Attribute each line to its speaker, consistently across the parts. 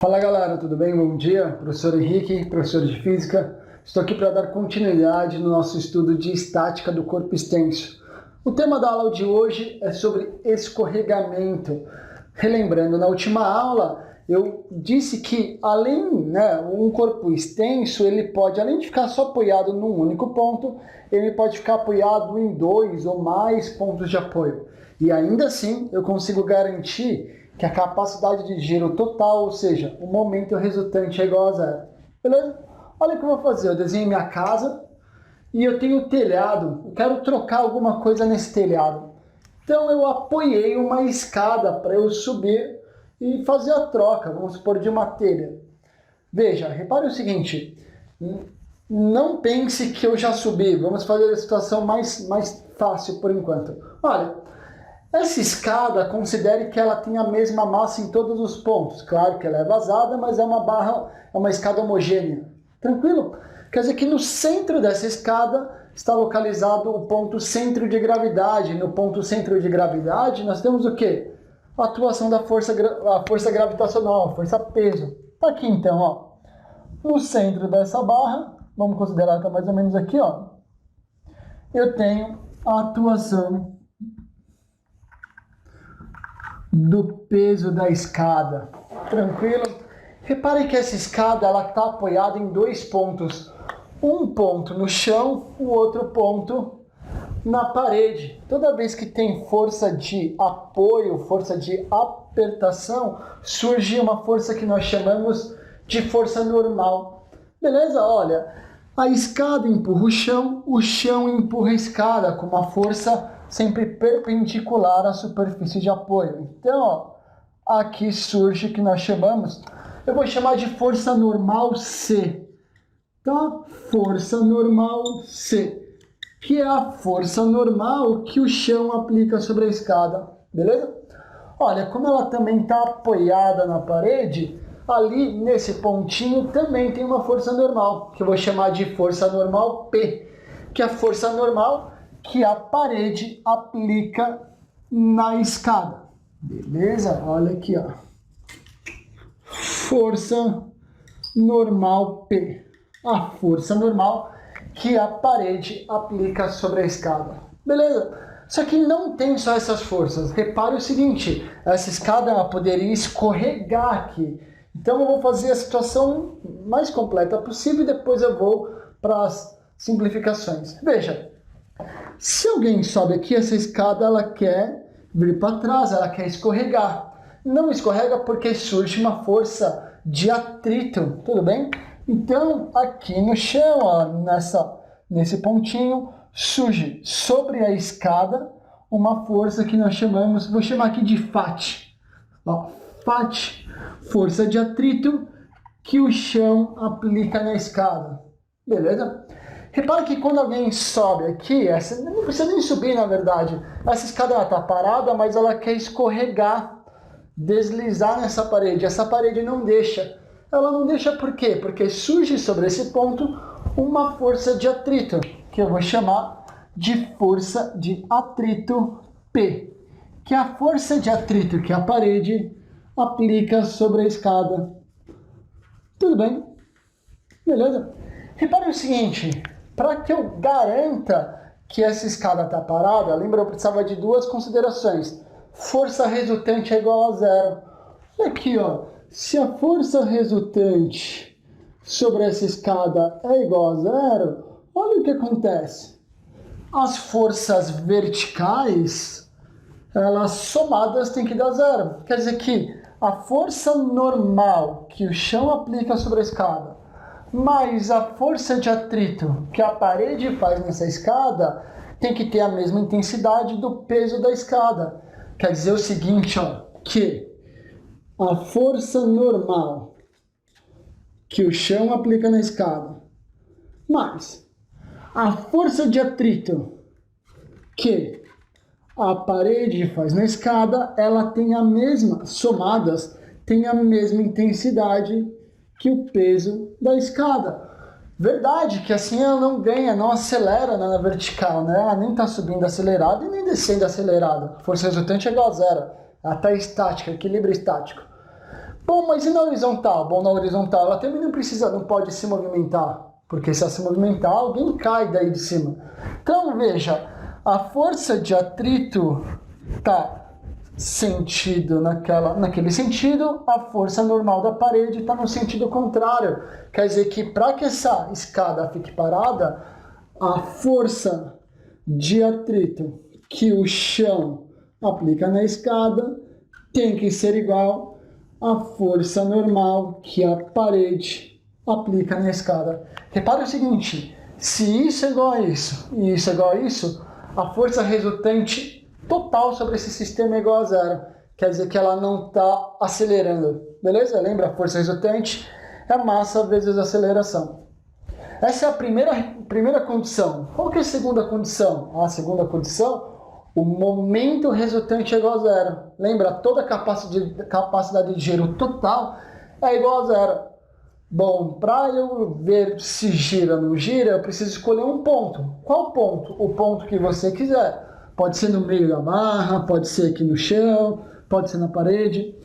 Speaker 1: Fala galera, tudo bem? Bom dia, professor Henrique, professor de Física. Estou aqui para dar continuidade no nosso estudo de estática do corpo extenso. O tema da aula de hoje é sobre escorregamento. Relembrando, na última aula eu disse que um corpo extenso, ele pode, além de ficar só apoiado num único ponto, ele pode ficar apoiado em 2 ou mais pontos de apoio. E ainda assim eu consigo garantir que a capacidade de giro total, ou seja, o momento resultante é igual a zero. Beleza? Olha o que eu vou fazer. Eu desenho minha casa e eu tenho telhado. Eu quero trocar alguma coisa nesse telhado. Então eu apoiei uma escada para eu subir e fazer a troca, vamos supor, de uma telha. Veja, repare o seguinte. Não pense que eu já subi. Vamos fazer a situação mais fácil por enquanto. Olha, essa escada, considere que ela tem a mesma massa em todos os pontos. Claro que ela é vazada, mas é uma escada homogênea. Tranquilo? Quer dizer que no centro dessa escada está localizado o ponto centro de gravidade. No ponto centro de gravidade, nós temos o quê? A atuação da força gravitacional, a força peso. Está aqui então, ó. No centro dessa barra, vamos considerar que mais ou menos aqui, ó. Eu tenho a atuação do peso da escada. Tranquilo? Repare que essa escada está apoiada em 2 pontos. Um ponto no chão, o outro ponto na parede. Toda vez que tem força de apoio, força de apertação, surge uma força que nós chamamos de força normal. Beleza? Olha, a escada empurra o chão empurra a escada com uma força sempre perpendicular à superfície de apoio. Então, ó, aqui surge o que nós chamamos, eu vou chamar de força normal C, tá? Força normal C, que é a força normal que o chão aplica sobre a escada, beleza? Olha, como ela também está apoiada na parede, ali nesse pontinho também tem uma força normal, que eu vou chamar de força normal P, que é a força normal que a parede aplica na escada. Beleza? Olha aqui, ó. Força normal P. A força normal que a parede aplica sobre a escada. Beleza? Só que não tem só essas forças. Repare o seguinte, essa escada ela poderia escorregar aqui. Então eu vou fazer a situação mais completa possível e depois eu vou para as simplificações. Veja, se alguém sobe aqui, essa escada ela quer vir para trás, ela quer escorregar. Não escorrega porque surge uma força de atrito, tudo bem? Então, aqui no chão, ó, nesse pontinho, surge sobre a escada uma força que nós chamamos, vou chamar aqui de FAT. Ó, FAT, força de atrito que o chão aplica na escada. Beleza? Repara que quando alguém sobe aqui, não precisa nem subir na verdade, essa escada está parada, mas ela quer escorregar, deslizar nessa parede. Essa parede não deixa. Ela não deixa por quê? Porque surge sobre esse ponto uma força de atrito, que eu vou chamar de força de atrito P, que é a força de atrito que a parede aplica sobre a escada. Tudo bem? Beleza? Repare o seguinte, para que eu garanta que essa escada está parada, lembra, eu precisava de 2 considerações. Força resultante é igual a zero. E aqui, ó, se a força resultante sobre essa escada é igual a zero, olha o que acontece. As forças verticais, elas somadas têm que dar zero. Quer dizer que a força normal que o chão aplica sobre a escada, mas a força de atrito que a parede faz nessa escada tem que ter a mesma intensidade do peso da escada. Quer dizer o seguinte, ó, que a força normal que o chão aplica na escada, mais a força de atrito que a parede faz na escada, ela tem a mesma, somadas, tem a mesma intensidade que o peso da escada. Verdade que assim ela não ganha, não acelera na vertical, né? Ela nem está subindo acelerada e nem descendo acelerada. A força resultante é igual a zero. Ela está estática, equilíbrio estático. Bom, mas e na horizontal? Bom, na horizontal ela também não pode se movimentar, porque se ela se movimentar, alguém cai daí de cima. Então, veja, a força de atrito está naquele sentido, a força normal da parede está no sentido contrário. Quer dizer que para que essa escada fique parada, a força de atrito que o chão aplica na escada tem que ser igual à força normal que a parede aplica na escada. Repare o seguinte, se isso é igual a isso e isso é igual a isso, a força resultante total sobre esse sistema é igual a zero. Quer dizer que ela não está acelerando. Beleza? Lembra? A força resultante é massa vezes aceleração. Essa é a primeira condição. Qual que é a segunda condição? A segunda condição, o momento resultante é igual a zero. Lembra? Toda a capacidade de giro total é igual a zero. Bom, para eu ver se gira ou não gira, eu preciso escolher um ponto. Qual ponto? O ponto que você quiser. Pode ser no meio da barra, pode ser aqui no chão, pode ser na parede.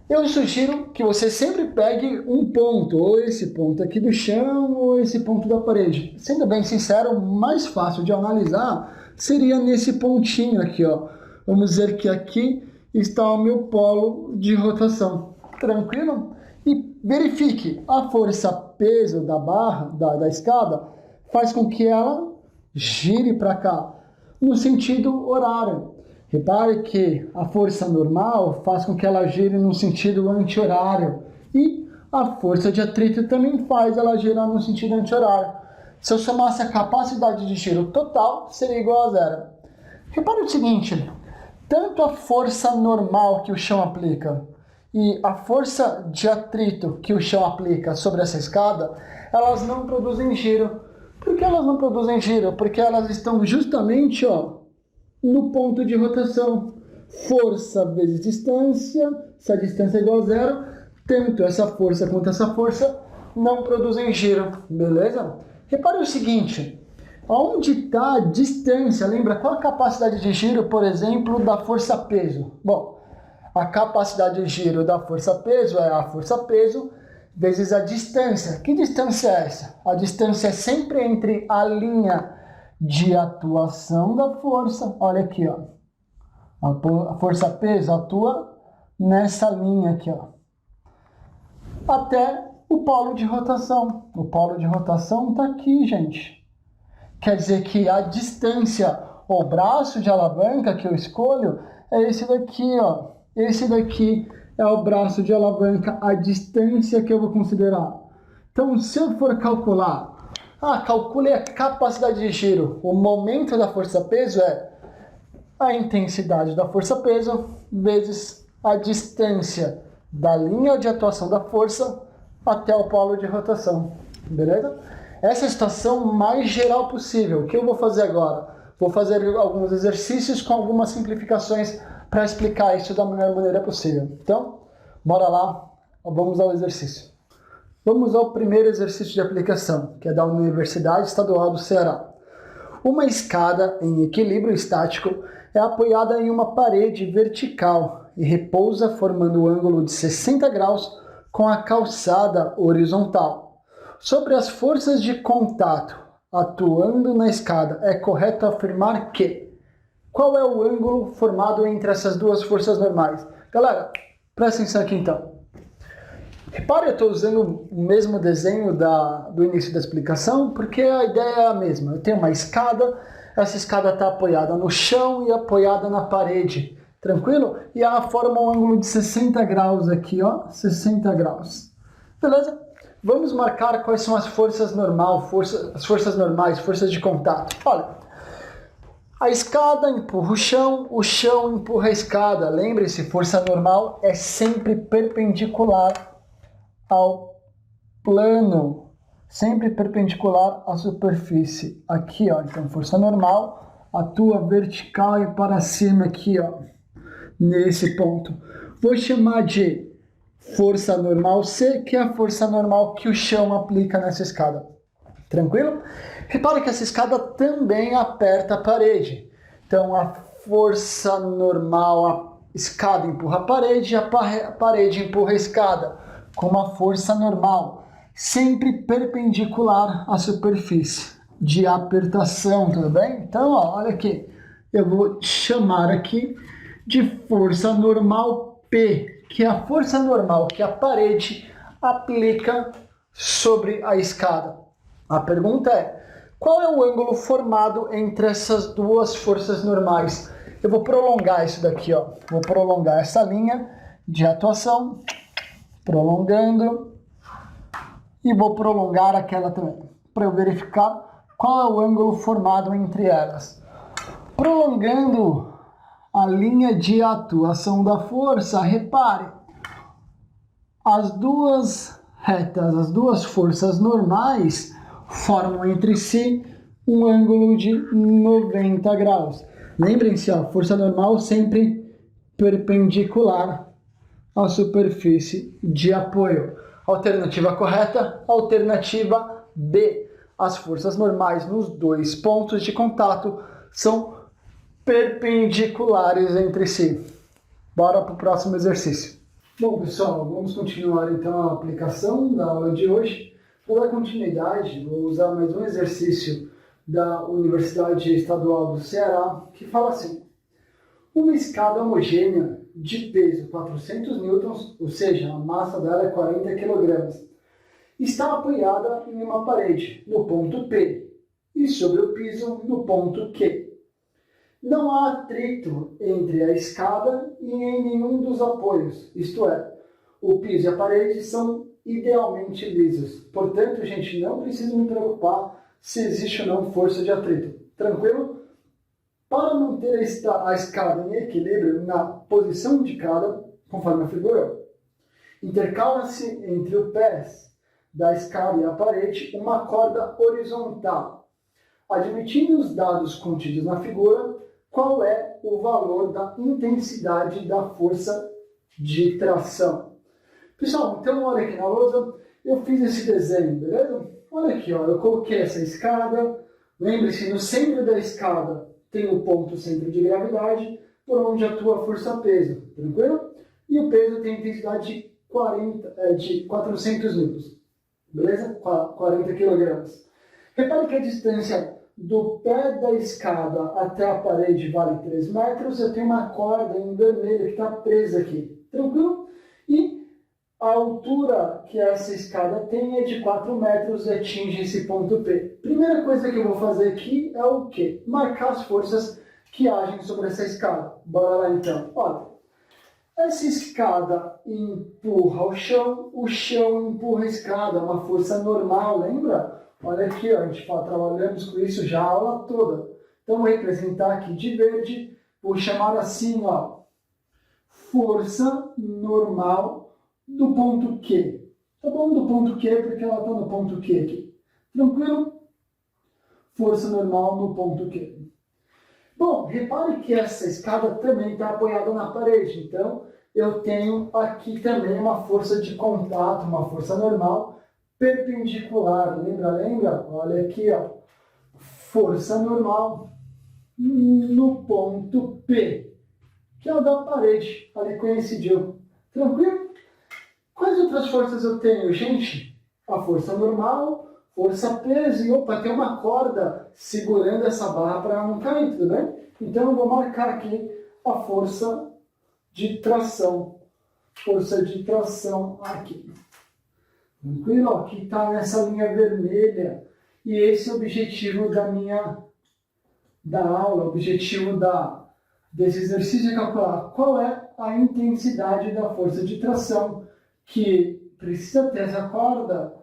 Speaker 1: Eu sugiro que você sempre pegue um ponto, ou esse ponto aqui do chão, ou esse ponto da parede. Sendo bem sincero, o mais fácil de analisar seria nesse pontinho aqui, ó. Vamos dizer que aqui está o meu polo de rotação. Tranquilo? E verifique, a força-peso da barra, da escada, faz com que ela gire para cá, no sentido horário. Repare que a força normal faz com que ela gire no sentido anti-horário. E a força de atrito também faz ela girar no sentido anti-horário. Se eu somasse a capacidade de giro total, seria igual a zero. Repare o seguinte, tanto a força normal que o chão aplica e a força de atrito que o chão aplica sobre essa escada, elas não produzem giro. Por que elas não produzem giro? Porque elas estão justamente, ó, no ponto de rotação. Força vezes distância, se a distância é igual a zero, tanto essa força quanto essa força não produzem giro, beleza? Repare o seguinte, onde está a distância? Lembra qual a capacidade de giro, por exemplo, da força-peso? Bom, a capacidade de giro da força-peso é a força-peso vezes a distância. Que distância é essa? A distância é sempre entre a linha de atuação da força. Olha aqui, ó. A força-peso atua nessa linha aqui, ó. Até o polo de rotação. O polo de rotação está aqui, gente. Quer dizer que a distância, o braço de alavanca que eu escolho é esse daqui, ó. Esse daqui é o braço de alavanca, a distância que eu vou considerar. Então, se eu for calcular, calcule a capacidade de giro. O momento da força-peso é a intensidade da força-peso vezes a distância da linha de atuação da força até o polo de rotação. Beleza? Essa é a situação mais geral possível. O que eu vou fazer agora? Vou fazer alguns exercícios com algumas simplificações para explicar isso da melhor maneira possível. Então, bora lá, vamos ao exercício. Vamos ao primeiro exercício de aplicação, que é da Universidade Estadual do Ceará. Uma escada em equilíbrio estático é apoiada em uma parede vertical e repousa formando um ângulo de 60 graus com a calçada horizontal. Sobre as forças de contato atuando na escada, é correto afirmar que... Qual é o ângulo formado entre essas duas forças normais? Galera, presta atenção aqui então. Repare, eu estou usando o mesmo desenho do início da explicação, porque a ideia é a mesma. Eu tenho uma escada, essa escada está apoiada no chão e apoiada na parede. Tranquilo? E ela forma um ângulo de 60 graus aqui, ó. 60 graus. Beleza? Vamos marcar quais são as forças normais, forças de contato. Olha. A escada empurra o chão empurra a escada. Lembre-se, força normal é sempre perpendicular ao plano, sempre perpendicular à superfície. Aqui, ó, então força normal atua vertical e para cima aqui, ó, nesse ponto. Vou chamar de força normal C, que é a força normal que o chão aplica nessa escada. Tranquilo? Repare que essa escada também aperta a parede. Então, a força normal escada empurra a parede, a parede empurra a escada, com uma força normal, sempre perpendicular à superfície de apertação, tudo bem? Então, ó, olha aqui, eu vou chamar aqui de força normal P, que é a força normal que a parede aplica sobre a escada. A pergunta é, qual é o ângulo formado entre essas duas forças normais? Eu vou prolongar isso daqui, ó. Vou prolongar essa linha de atuação, prolongando, e vou prolongar aquela também, para eu verificar qual é o ângulo formado entre elas. Prolongando a linha de atuação da força, repare, as duas retas, as duas forças normais formam entre si um ângulo de 90 graus. Lembrem-se, a força normal sempre perpendicular à superfície de apoio. Alternativa correta, alternativa B. As forças normais nos dois pontos de contato são perpendiculares entre si. Bora para o próximo exercício. Bom, pessoal, vamos continuar então a aplicação da aula de hoje. Para dar continuidade, vou usar mais um exercício da Universidade Estadual do Ceará, que fala assim: uma escada homogênea de peso 400 newtons, ou seja, a massa dela é 40 kg, está apoiada em uma parede, no ponto P, e sobre o piso, no ponto Q. Não há atrito entre a escada e em nenhum dos apoios, isto é, o piso e a parede são idealmente lisos. Portanto, gente, não precisa me preocupar se existe ou não força de atrito. Tranquilo? Para manter a escada em equilíbrio na posição indicada, conforme a figura, intercala-se entre os pés da escada e a parede uma corda horizontal. Admitindo os dados contidos na figura, qual é o valor da intensidade da força de tração? Pessoal, então olha aqui na lousa, eu fiz esse desenho, beleza? Olha aqui, ó, eu coloquei essa escada. Lembre-se, no centro da escada tem o ponto centro de gravidade, por onde atua a força-peso, tranquilo? E o peso tem intensidade de 400 newtons, beleza? 40 kg. Repare que a distância do pé da escada até a parede vale 3 metros, eu tenho uma corda em vermelho que está presa aqui, tranquilo? E a altura que essa escada tem é de 4 metros e atinge esse ponto P. Primeira coisa que eu vou fazer aqui é o quê? Marcar as forças que agem sobre essa escada. Bora lá então. Olha, essa escada empurra o chão empurra a escada, uma força normal, lembra? Olha aqui, ó, a gente trabalhamos com isso já a aula toda. Então, vou representar aqui de verde, vou chamar assim, ó, força normal do ponto Q. Tá bom? Do ponto Q, porque ela está no ponto Q aqui. Tranquilo? Força normal no ponto Q. Bom, repare que essa escada também está apoiada na parede. Então, eu tenho aqui também uma força de contato, uma força normal, perpendicular. Lembra? Olha aqui, ó. Força normal no ponto P, que é o da parede. Ali coincidiu. Tranquilo? Quais outras forças eu tenho, gente? A força normal, força peso e, opa, tem uma corda segurando essa barra para não cair, tudo bem? Então, eu vou marcar aqui a força de tração. Força de tração aqui. Tranquilo? Aqui está nessa linha vermelha. E esse é o objetivo da aula, o objetivo desse exercício é calcular qual é a intensidade da força de tração que precisa ter essa corda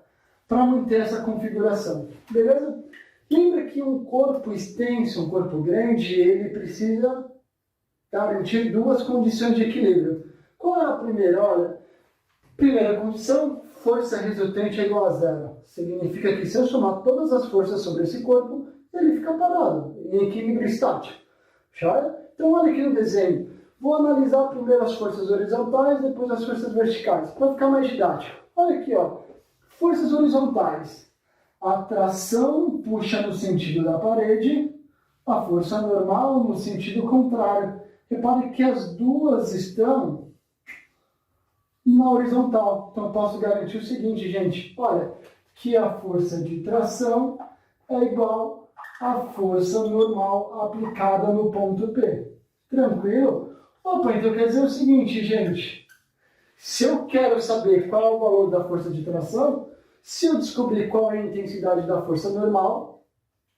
Speaker 1: para manter essa configuração. Beleza? Lembra que um corpo extenso, um corpo grande, ele precisa garantir duas condições de equilíbrio. Qual é a primeira? Olha, primeira condição, força resultante é igual a zero. Significa que se eu somar todas as forças sobre esse corpo, ele fica parado, em equilíbrio estático. Joia? Então olha aqui no desenho. Vou analisar primeiro as forças horizontais, depois as forças verticais, para ficar mais didático. Olha aqui, ó. Forças horizontais. A tração puxa no sentido da parede, a força normal no sentido contrário. Repare que as duas estão na horizontal. Então, eu posso garantir o seguinte, gente. Olha, que a força de tração é igual à força normal aplicada no ponto P. Tranquilo? Opa, então quer dizer o seguinte, gente. Se eu quero saber qual é o valor da força de tração, se eu descobrir qual é a intensidade da força normal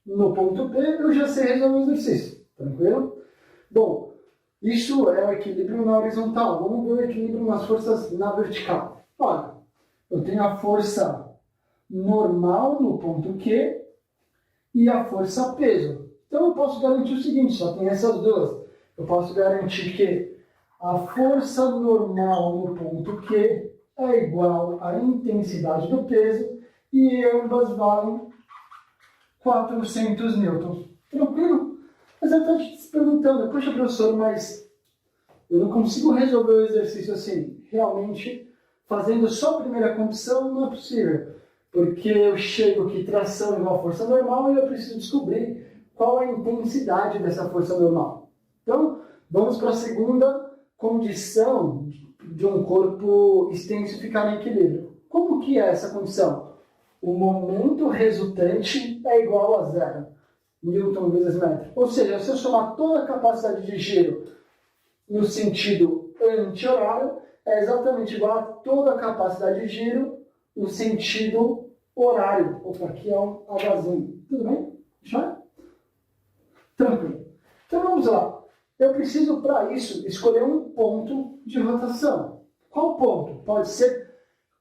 Speaker 1: no ponto P, eu já sei resolver o exercício. Tranquilo? Bom, isso é o equilíbrio na horizontal. Vamos ver o equilíbrio nas forças na vertical. Olha, eu tenho a força normal no ponto Q e a força peso. Então eu posso garantir o seguinte, só tem essas duas. Eu posso garantir que a força normal no ponto Q é igual à intensidade do peso e ambas valem 400 newtons. Tranquilo? Mas eu estou te perguntando, poxa professor, mas eu não consigo resolver o exercício assim. Realmente, fazendo só a primeira condição não é possível. Porque eu chego que tração é igual a força normal e eu preciso descobrir qual é a intensidade dessa força normal. Então, vamos para a segunda condição de um corpo extenso ficar em equilíbrio. Como que é essa condição? O momento resultante é igual a zero. Newton vezes metro. Ou seja, se eu somar toda a capacidade de giro no sentido anti-horário, é exatamente igual a toda a capacidade de giro no sentido horário. Opa, aqui é um Hzinho. Tudo bem? Já? Tranquilo. Então vamos lá. Eu preciso, para isso, escolher um ponto de rotação. Qual ponto? Pode ser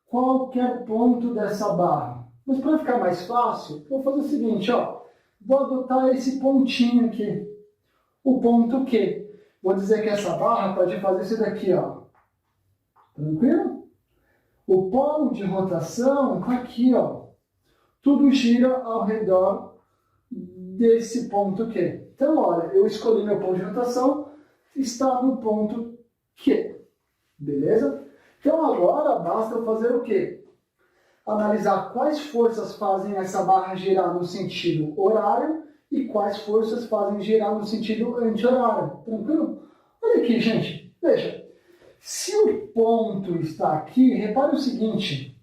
Speaker 1: qualquer ponto dessa barra. Mas para ficar mais fácil, eu vou fazer o seguinte, ó. Vou adotar esse pontinho aqui. O ponto Q. Vou dizer que essa barra pode fazer isso daqui, ó. Tranquilo? O polo de rotação está aqui, ó. Tudo gira ao redor desse ponto Q. Então, olha, eu escolhi meu ponto de rotação, está no ponto Q. Beleza? Então, agora basta eu fazer o quê? Analisar quais forças fazem essa barra girar no sentido horário e quais forças fazem girar no sentido anti-horário. Tranquilo? Olha aqui, gente. Veja. Se o ponto está aqui, repare o seguinte.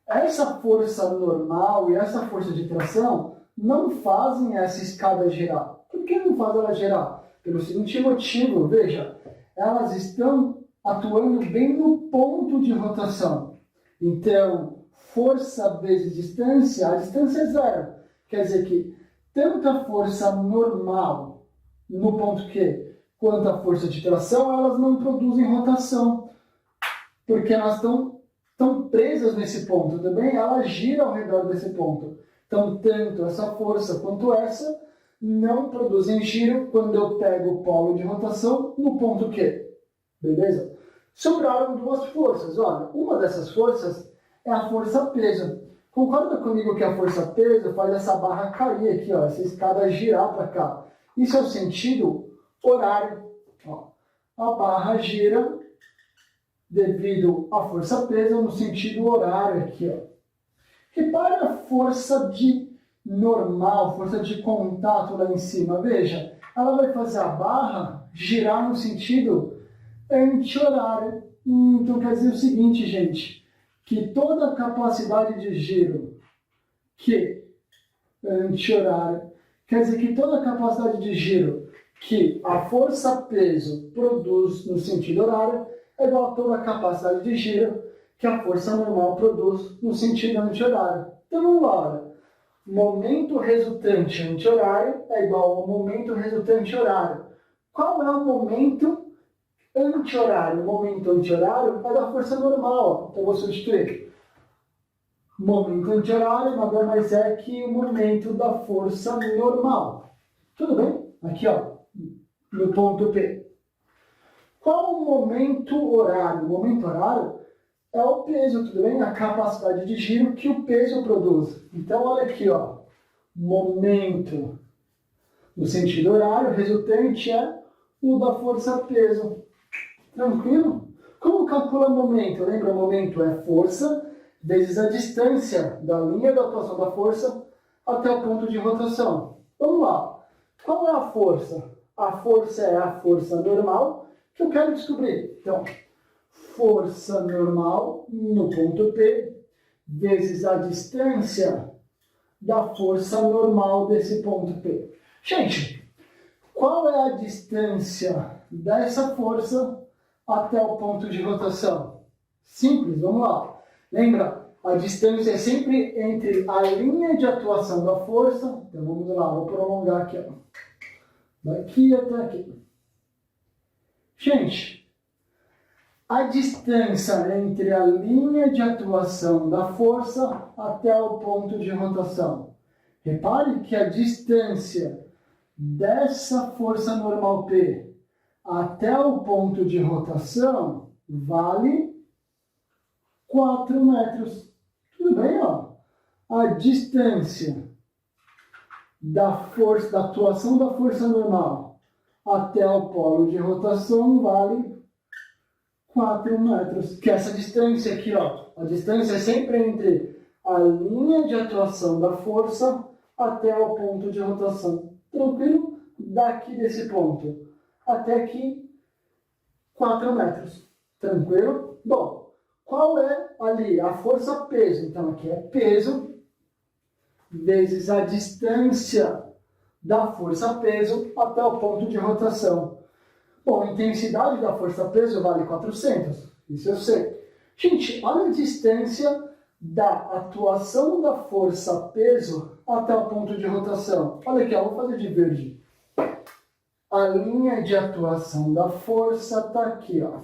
Speaker 1: Essa força normal e essa força de tração não fazem essa escada girar. Por que não faz ela girar? Pelo seguinte motivo, veja, elas estão atuando bem no ponto de rotação. Então, força vezes distância, a distância é zero. Quer dizer que tanto a força normal no ponto Q quanto a força de tração, elas não produzem rotação. Porque elas estão presas nesse ponto também, ela gira ao redor desse ponto. Então, tanto essa força quanto essa não produzem giro quando eu pego o polo de rotação no ponto Q. Beleza? Sobraram duas forças. Olha, uma dessas forças é a força peso. Concorda comigo que a força peso faz essa barra cair aqui, ó, essa escada girar para cá. Isso é o sentido horário. Ó, a barra gira devido à força peso no sentido horário aqui, ó. Repare a força de normal, força de contato lá em cima. Veja, ela vai fazer a barra girar no sentido anti-horário. Então quer dizer o seguinte, gente, que toda a capacidade de giro que anti-horário, quer dizer que toda a capacidade de giro que a força peso produz no sentido horário é igual a toda a capacidade de giro que a força normal produz no sentido anti-horário. Então vamos lá, olha. Momento resultante anti-horário é igual ao momento resultante horário. Qual é o momento anti-horário? O momento anti-horário é da força normal. Então eu vou substituir. Momento anti-horário nada mais é que o momento da força normal. Tudo bem? Aqui, ó, no ponto P. Qual o momento horário? O momento horário é o peso, tudo bem? A capacidade de giro que o peso produz. Então, olha aqui, ó. Momento no sentido horário, resultante é o da força peso. Tranquilo? Como calcula momento? Lembra, momento é força vezes a distância da linha de atuação da força até o ponto de rotação. Vamos lá. Qual é a força? A força é a força normal que eu quero descobrir. Então, força normal no ponto P vezes a distância da força normal desse ponto P. Gente, qual é a distância dessa força até o ponto de rotação? Simples, vamos lá. Lembra, a distância é sempre entre a linha de atuação da força. Então vamos lá, vou prolongar aqui, ó. Daqui até aqui. Gente, a distância entre a linha de atuação da força até o ponto de rotação. Repare que a distância dessa força normal P até o ponto de rotação vale 4 metros. Tudo bem, ó? A distância da força, da atuação da força normal até o polo de rotação vale 4 metros. Que essa distância aqui, ó, a distância é sempre entre a linha de atuação da força até o ponto de rotação. Tranquilo? Daqui desse ponto até aqui, 4 metros. Tranquilo? Bom, qual é ali a força peso? Então aqui é peso vezes a distância da força peso até o ponto de rotação. Bom, a intensidade da força peso vale 400, isso eu sei. Gente, olha a distância da atuação da força peso até o ponto de rotação. Olha aqui, ó, vou fazer de verde. A linha de atuação da força está aqui, ó.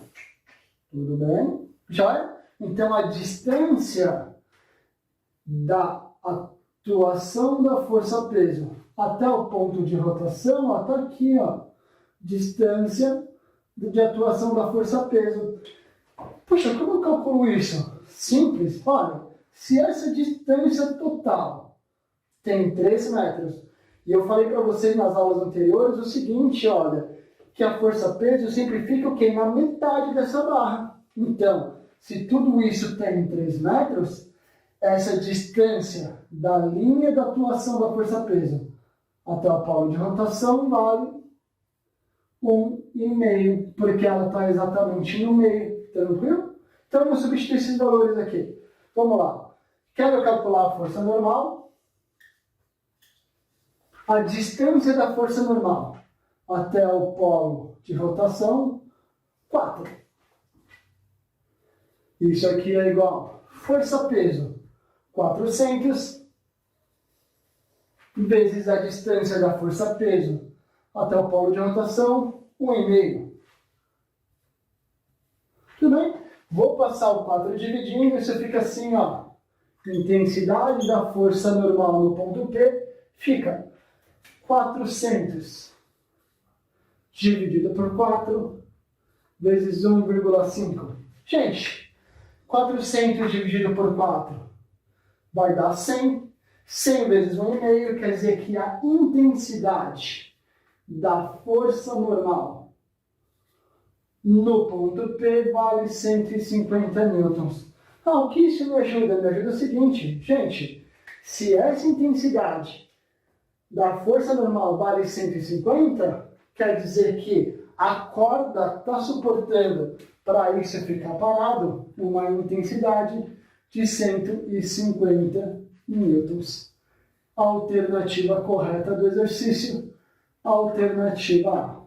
Speaker 1: Tudo bem? Já é? Então, a distância da atuação da força peso até o ponto de rotação está aqui, ó. Distância de atuação da força peso. Puxa, como eu calculo isso? Simples. Olha, se essa distância total tem 3 metros, e eu falei para vocês nas aulas anteriores o seguinte, olha, que a força peso sempre fica o quê? Na metade dessa barra. Então, se tudo isso tem 3 metros, essa distância da linha de atuação da força peso até o polo de rotação vale 1,5, porque ela está exatamente no meio. Tranquilo? Então, eu vou substituir esses valores aqui. Vamos lá. Quero calcular a força normal. A distância da força normal até o polo de rotação, 4. Isso aqui é igual a força-peso, 400, vezes a distância da força-peso até o polo de rotação, 1,5. Tudo bem? Vou passar o 4 dividindo, isso fica assim, ó. Intensidade da força normal no ponto P fica 400 dividido por 4 vezes 1,5. Gente, 400 dividido por 4 vai dar 100. 100 vezes 1,5 quer dizer que a intensidade da força normal no ponto P vale 150 newtons. O que isso me ajuda? Me ajuda o seguinte, gente, se essa intensidade da força normal vale 150, quer dizer que a corda está suportando, para isso ficar parado, uma intensidade de 150 newtons. A alternativa correta do exercício, a alternativa A.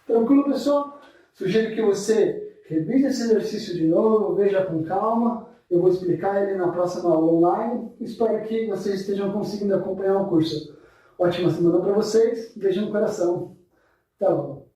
Speaker 1: Tranquilo, pessoal? Sugiro que você revise esse exercício de novo, veja com calma. Eu vou explicar ele na próxima aula online. Espero que vocês estejam conseguindo acompanhar o curso. Ótima semana para vocês. Beijo no coração. Até logo.